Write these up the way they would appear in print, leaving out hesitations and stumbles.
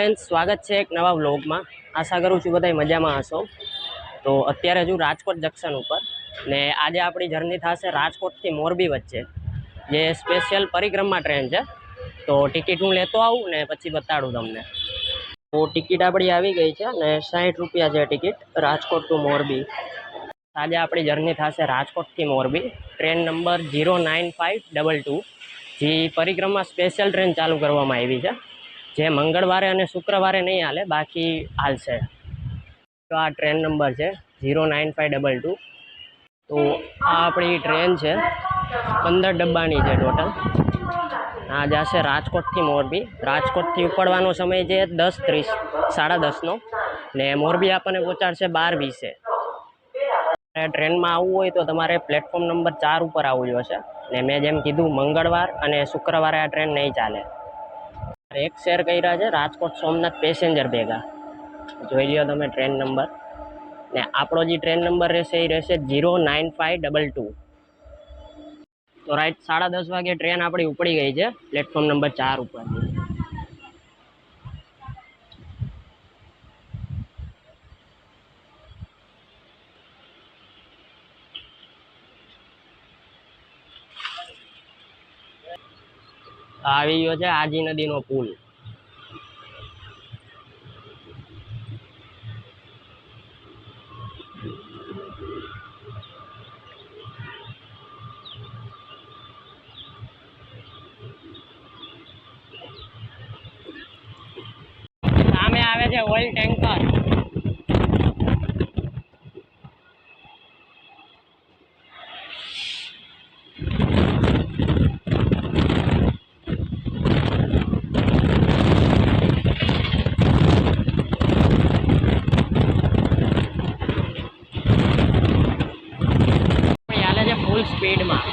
Friends, સ્વાગત છે એક નવા વ્લોગમાં। આશા કરું છું બધા મજામાં હશો। તો અત્યારે હજુ રાજકોટ જંકશન ઉપર ને આજે આપણી જર્ની થશે રાજકોટથી મોરબી વચ્ચે, જે સ્પેશિયલ પરિક્રમા ટ્રેન છે। તો ટિકિટ હું લેતો આવું ને પછી બતાડું તમને। તો ટિકિટ આપણી આવી ગઈ છે ને 60 રૂપિયા છે ટિકિટ, રાજકોટ ટુ મોરબી। આજે આપણી જર્ની થશે રાજકોટથી મોરબી, ટ્રેન નંબર 09522, જે પરિક્રમા સ્પેશિયલ ટ્રેન ચાલુ કરવામાં આવી છે, જે મંગળવારે અને શુક્રવારે નહીં હાલે, બાકી હાલશે। તો આ ટ્રેન નંબર છે 09522। તો આ આપણી ટ્રેન છે, 15 ડબ્બાની છે ટોટલ। આ જશે રાજકોટથી મોરબી। રાજકોટથી ઉપડવાનો સમય છે 10:30, 10:30નો, ને મોરબી આપણને પહોંચાડશે 12:20। ટ્રેનમાં આવવું હોય તો તમારે પ્લેટફોર્મ નંબર 4 ઉપર આવવું જોઈશે, ને મેં જેમ કીધું મંગળવાર અને શુક્રવારે આ ટ્રેન નહીં ચાલે। એક શેર કર્યા છે રાજકોટ સોમનાથ પેસેન્જર ભેગા, જોઈ લ્યો તમે ટ્રેન નંબર। ને આપણો જે ટ્રેન નંબર રહેશે એ રહેશે 09522। તો રાઈટ 10:30 વાગે ટ્રેન આપણી ઉપડી ગઈ છે પ્લેટફોર્મ નંબર 4 ઉપર। આવી ગયો છે આજી નદીનો પુલ। સામે આવે છે ઓઇલ ટેન્કર। હાલે છે ફૂલ સ્પીડમાં।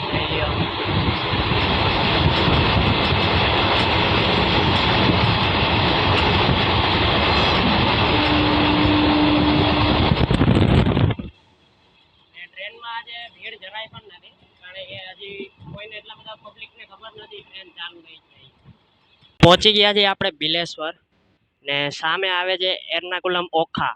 ટ્રેનમાં આજે ભીડ જરાય પણ નથી, કારણ કે હજી કોઈને એટલા બધા પબ્લિકને ખબર નથી ટ્રેન ચાલુ થઈ છે। પહોંચી ગયા છીએ આપણે બિલેશ્વર, ને સામે આવે છે એર્નાકુલમ ઓખા।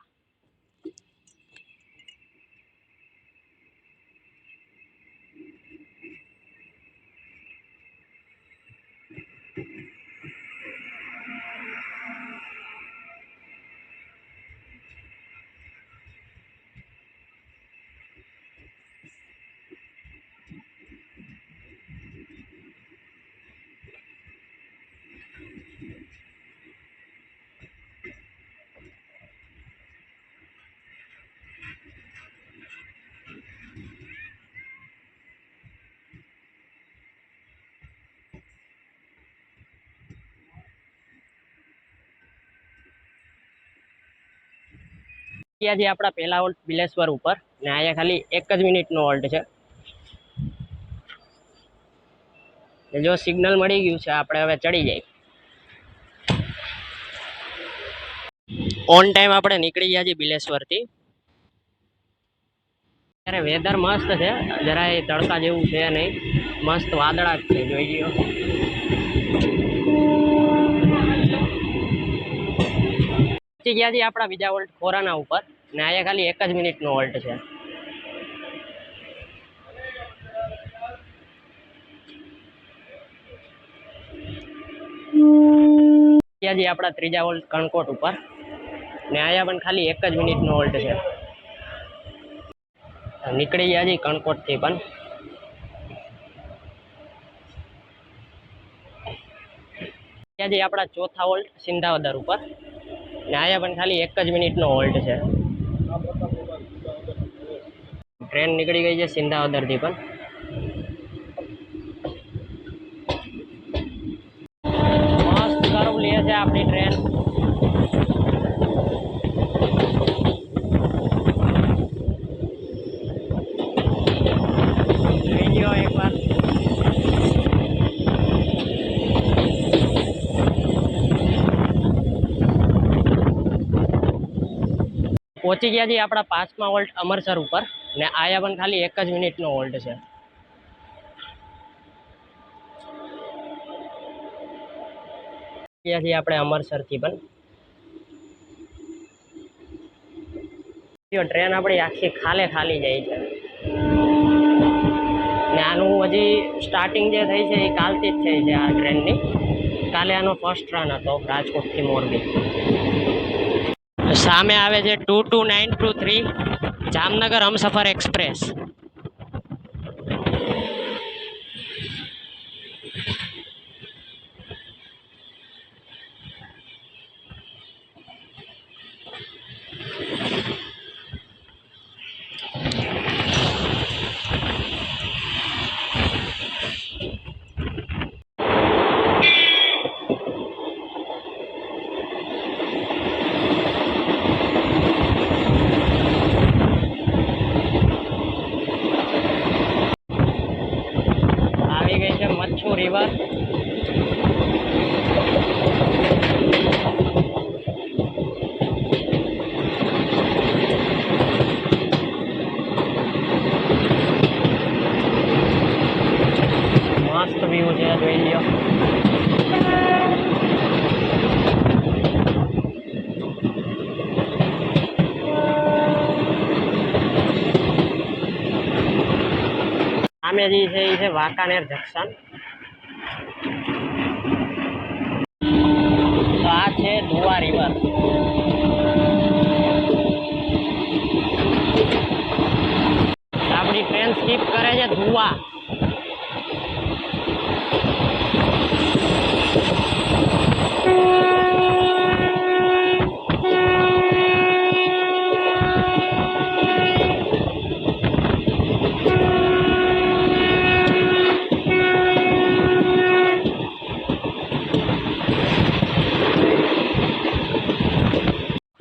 છે આપણા પહેલા હોલ્ટ બિલેશ્વર ઉપર, ને અહીંયા ખાલી 1 જ મિનિટનો હોલ્ટ છે। જો સિગ્નલ મળી ગયું છે, આપણે હવે ચડી જાય। ઓન ટાઈમ આપણે નીકળી ગયા છીએ બિલેશ્વરથી। ત્યારે વેધર મસ્ત છે, જરાય તડકા જેવું છે નહીં, મસ્ત વાદળા જ છે, જોઈ લ્યો। પહોંચી ગયા છીએ આપણા બીજા હોલ્ટ ખોરાના ઉપર, ને અહીંયા ખાલી 1 જ મિનિટનો હોલ્ટ છે। છીએ આપણા ત્રીજા હોલ્ટ કણકોટ ઉપર, ને અહીંયા પણ ખાલી 1 જ મિનિટનો હોલ્ટ છે। નીકળી ગયા છીએ કણકોટથી પણ। ત્યાં જઈએ આપણા ચોથા હોલ્ટ સિંધાવદર ઉપર, ને અહીંયા પણ ખાલી 1 જ મિનિટનો હોલ્ટ છે। ટ્રેન નીકળી ગઈ છે સિંધાવદરથી પણ। મસ્ત કર્વ લે છે આપણી ટ્રેન। જોઈ લ્યો એકવાર। પહોંચી ગયા છીએ આપણા 5મા હોલ્ટ અમરસર ઉપર, ને આયા પણ ખાલી 1 જ મિનિટનો હોલ્ટ છે। ગયા છીએ આપણે અમરસરથી પણ। ટ્રેન આપણી આખી ખાલી જાય છે ને આનું હજી સ્ટાર્ટિંગ જે થઈ છે એ કાલથી જ થઈ છે આ ટ્રેનની. કાલે આનો ફર્સ્ટ રન હતો રાજકોટથી મોરબી. સામે આવે છે 22923 જામનગર હમસફર એક્સપ્રેસ. આવી ગઈ છે મચ્છુ રિવર. મસ્ત વ્યૂ છે, જોઈ લ્યો. સામે જે છે એ છે વાંકાનેર જંકશન. તો આ છે ધોવા રિવર. આપણી ટ્રેન સ્કીપ કરે છે ધોવા.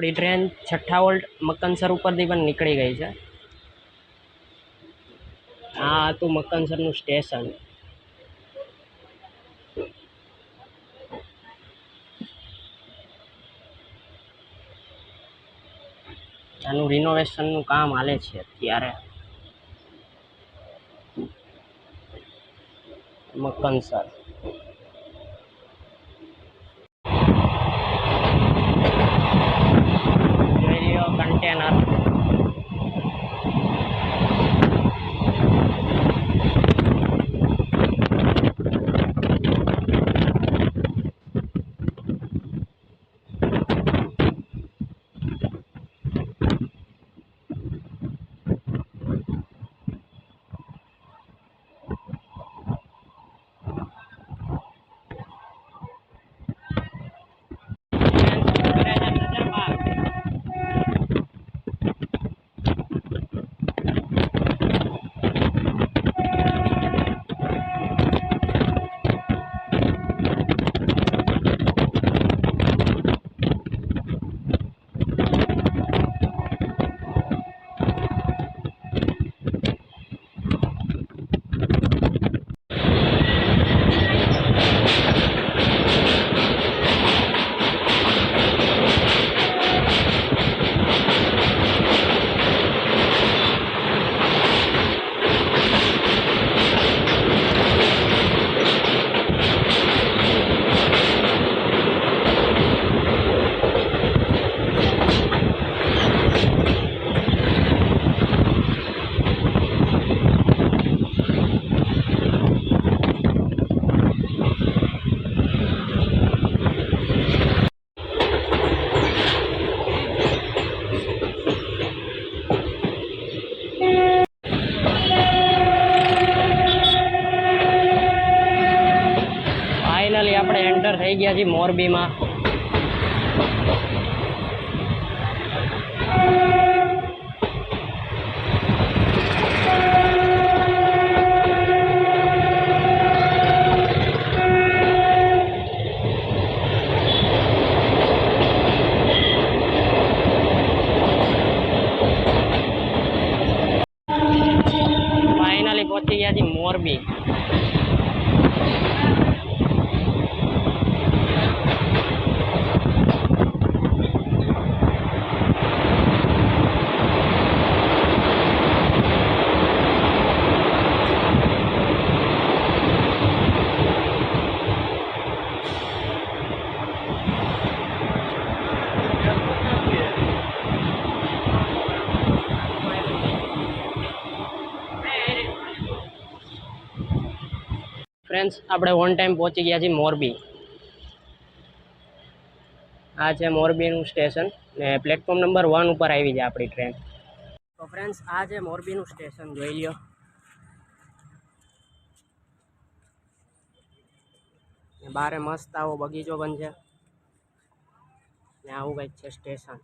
આપણી ટ્રેન 6 વોલ્ટ મકનસર ઉપરથી પણ નીકળી ગઈ છે. આ હતું મકનસરનું સ્ટેશન. આનું રિનોવેશનનું કામ હાલે છે અત્યારે. મકનસર કન્ટેનર. ફાઇનલી આપણે એન્ટર થઈ ગયા છીએ મોરબીમાં. ફાઇનલી પહોંચી ગયા છીએ મોરબી. ફ્રેન્ડ્સ આપણે ઓન ટાઈમ પહોંચી ગયા છીએ મોરબી. આ છે મોરબીનું સ્ટેશન ને પ્લેટફોર્મ નંબર 1 ઉપર આવી જાય આપણી ટ્રેન. તો ફ્રેન્ડ્સ આ છે મોરબીનું સ્ટેશન, જોઈ લ્યો. બારે મસ્ત આવો બગીચો પણ છે ને આવું કંઈક છે સ્ટેશન.